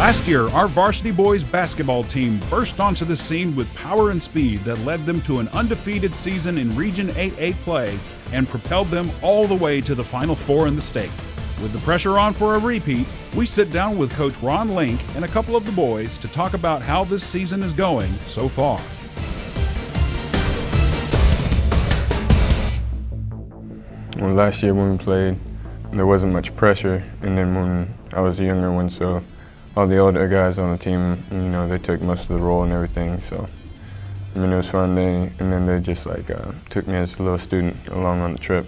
Last year, our varsity boys basketball team burst onto the scene with power and speed that led them to an undefeated season in Region 8A play and propelled them all the way to the Final Four in the state. With the pressure on for a repeat, we sit down with Coach Ron Link and a couple of the boys to talk about how this season is going so far. Well, last year when we played, there wasn't much pressure, and then when I was a younger one, so all the older guys on the team, you know, they took most of the role and everything, so I mean, it was fun. And then they just took me as a little student along on the trip.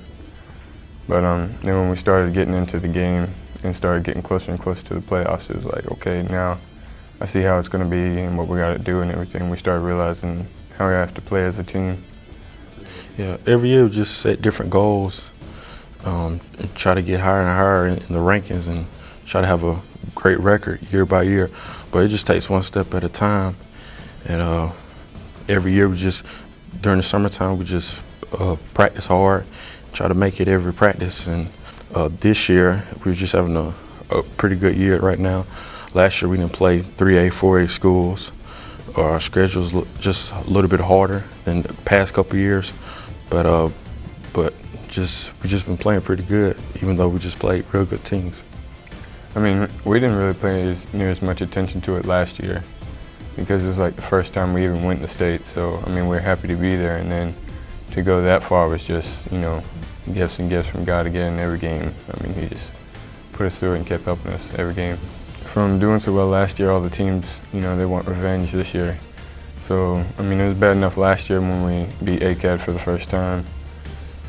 But then when we started getting into the game and started getting closer and closer to the playoffs, it was like, okay, now I see how it's going to be and what we got to do and everything. We started realizing how we have to play as a team. Yeah, every year we just set different goals, and try to get higher and higher in the rankings and try to have a great record year by year. But it just takes one step at a time. And every year during the summertime, we just practice hard, try to make it every practice. And this year, we're just having a pretty good year right now. Last year, we didn't play 3A, 4A schools. Our schedule's just a little bit harder than the past couple years. But we just been playing pretty good, even though we just played real good teams. I mean, we didn't really pay near as much attention to it last year because it was like the first time we even went to state. So, I mean, we're happy to be there, and then to go that far was just, you know, gifts and gifts from God again in every game. I mean, he just put us through it and kept helping us every game. From doing so well last year, all the teams, you know, they want revenge this year. So, I mean, it was bad enough last year when we beat ACAD for the first time,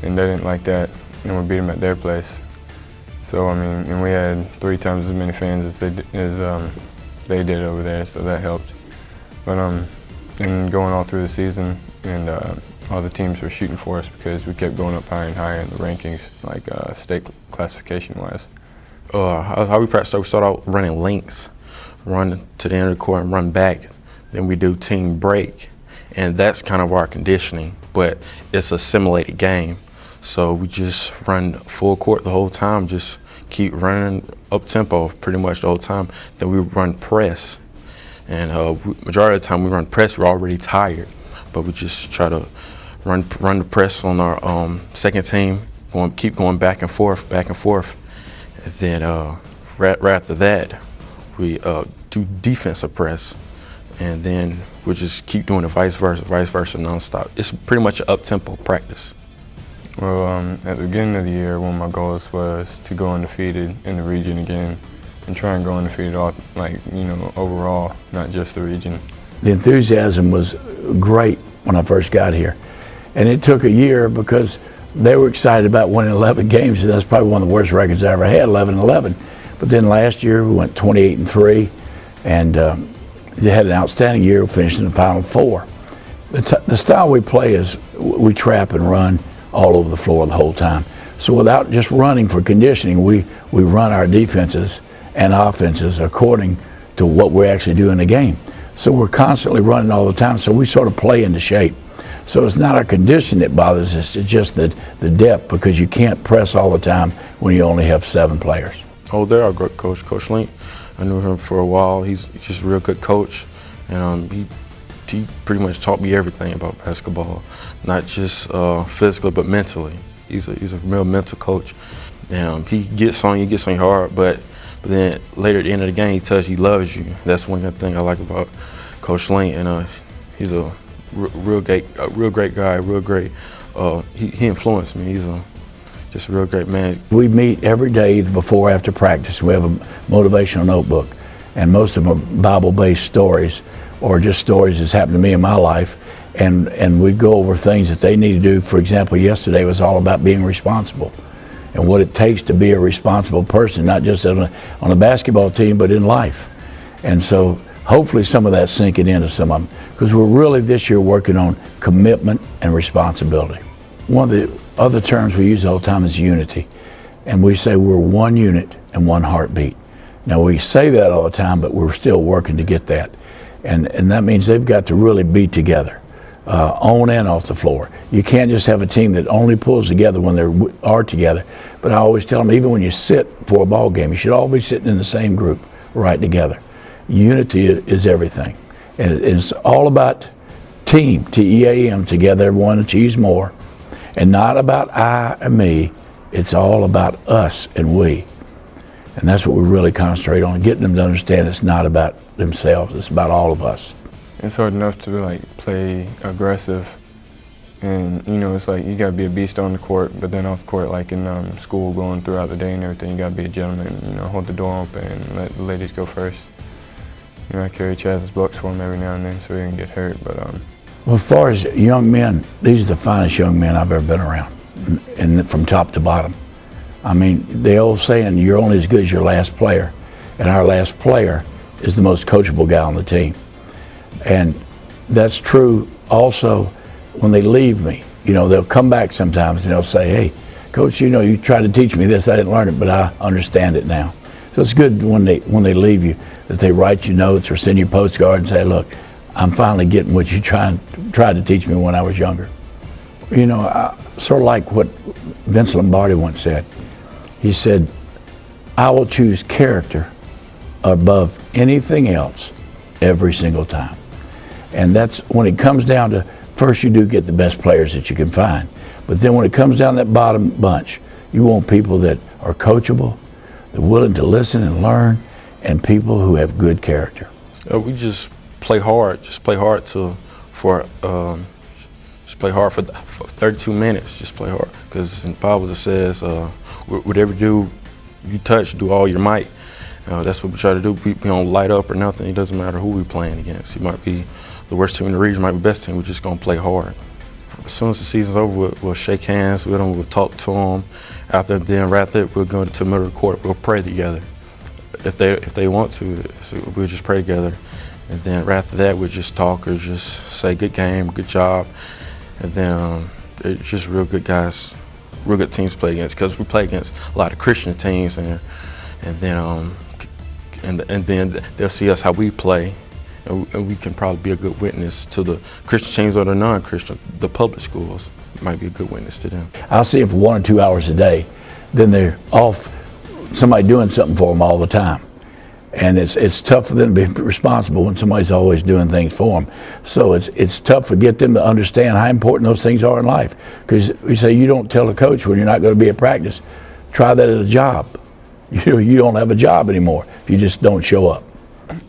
and they didn't like that, and we beat them at their place. So, I mean, and we had 3 times as many fans as they did over there, so that helped. But and going all through the season, and all the teams were shooting for us because we kept going up higher and higher in the rankings, like state classification-wise. How we practice, we start out running links, run to the end of the court and run back. Then we do team break, and that's kind of our conditioning, but it's a simulated game. So we just run full court the whole time, just keep running up tempo pretty much the whole time. Then we run press, and majority of the time we run press, we're already tired, but we just try to run the press on our second team, keep going back and forth. And then right after that, we do defensive press, and then we'll just keep doing it vice versa nonstop. It's pretty much an up-tempo practice. Well, at the beginning of the year, one of my goals was to go undefeated in the region again and try and go undefeated overall, not just the region. The enthusiasm was great when I first got here. And it took a year because they were excited about winning 11 games, and that's probably one of the worst records I ever had, 11-11. But then last year we went 28-3, and they had an outstanding year, finishing in the Final Four. The style we play is we trap and run all over the floor the whole time. So without just running for conditioning, we run our defenses and offenses according to what we actually do in the game. So we're constantly running all the time, so we sort of play into shape. So it's not our condition that bothers us, it's just the depth, because you can't press all the time when you only have 7 players. Oh, they're our great coach, Coach Link. I knew him for a while. He's just a real good coach, and he pretty much taught me everything about basketball, not just physically but mentally. He's a real mental coach, and he gets on you hard, but then later at the end of the game, he tells you he loves you. That's one good thing I like about Coach Link, and he's a real great guy, real great. He influenced me. He's just a real great man. We meet every day before after practice. We have a motivational notebook, and most of them are Bible-based stories or just stories that's happened to me in my life, and we go over things that they need to do. For example, yesterday was all about being responsible and what it takes to be a responsible person, not just on a basketball team, but in life. And so hopefully some of that's sinking into some of them, because we're really this year working on commitment and responsibility. One of the other terms we use all the time is unity, and we say we're one unit and one heartbeat. Now we say that all the time, but we're still working to get that. And that means they've got to really be together, on and off the floor. You can't just have a team that only pulls together when they are together. But I always tell them, even when you sit for a ball game, you should all be sitting in the same group, right together. unity is everything. And it's all about team, T-E-A-M, together everyone achieves more. And not about I and me, it's all about us and we. And that's what we really concentrate on, getting them to understand it's not about themselves, it's about all of us. It's hard enough to like play aggressive, and you know, it's like you gotta be a beast on the court, but then off the court, like in school, going throughout the day and everything, you gotta be a gentleman. You know, hold the door open and let the ladies go first. You know, I carry Chaz's books for him every now and then so he didn't get hurt. But well, as far as young men, these are the finest young men I've ever been around, and from top to bottom. I mean, the old saying, you're only as good as your last player, and our last player is the most coachable guy on the team. And that's true also when they leave me. You know, they'll come back sometimes and they'll say, hey, Coach, you know, you tried to teach me this, I didn't learn it, but I understand it now. So it's good when they leave you that they write you notes or send you a postcard and say, look, I'm finally getting what you tried to teach me when I was younger. You know, sort of like what Vince Lombardi once said. He said, I will choose character above anything else every single time. And that's when it comes down to, first you do get the best players that you can find. But then when it comes down to that bottom bunch, you want people that are coachable, that are willing to listen and learn, and people who have good character. We just play hard. Just play hard for 32 minutes. Just play hard, because in the Bible it says, whatever you touch, do all your might. That's what we try to do. We don't light up or nothing. It doesn't matter who we're playing against. You might be the worst team in the region, might be the best team. We're just gonna play hard. As soon as the season's over, we'll shake hands with them. We'll talk to them. After then, right there, we'll go to the middle of the court. We'll pray together. If they want to, so we'll just pray together. And then right after that, we'll just talk or just say good game, good job. And then it's just real good guys, real good teams to play against, because we play against a lot of Christian teams, and then they'll see us how we play, and we can probably be a good witness to the Christian teams or the non-Christian, the public schools. Might be a good witness to them. I'll see them for 1 or 2 hours a day, then they're off, somebody doing something for them all the time. And it's tough for them to be responsible when somebody's always doing things for them. So it's tough to get them to understand how important those things are in life. Because we say you don't tell a coach when you're not going to be at practice. Try that at a job. You don't have a job anymore if you just don't show up.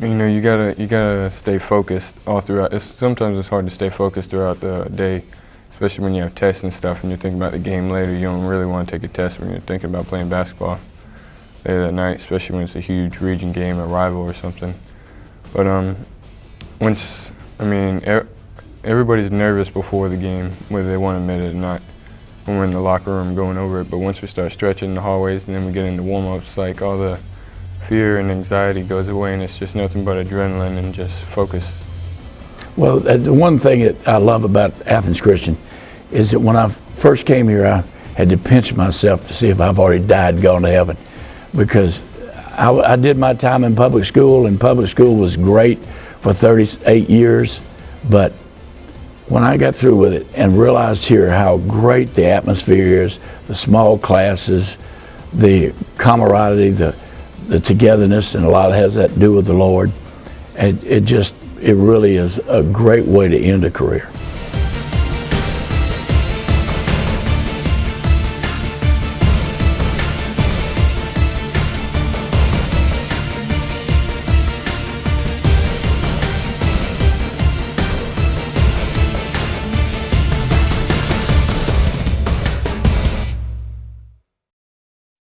you know, you gotta stay focused all throughout. Sometimes it's hard to stay focused throughout the day, especially when you have tests and stuff and you're thinking about the game later. You don't really want to take a test when you're thinking about playing basketball later that night, especially when it's a huge region game, a rival or something. But everybody's nervous before the game, whether they want to admit it or not, when we're in the locker room going over it. But once we start stretching in the hallways and then we get into warm-ups, like all the fear and anxiety goes away, and it's just nothing but adrenaline and just focus. Well, the one thing that I love about Athens Christian is that when I first came here, I had to pinch myself to see if I've already died and gone to heaven, because I did my time in public school, and public school was great for 38 years, but when I got through with it and realized here how great the atmosphere is, the small classes, the camaraderie, the togetherness, and a lot has that to do with the Lord, it really is a great way to end a career.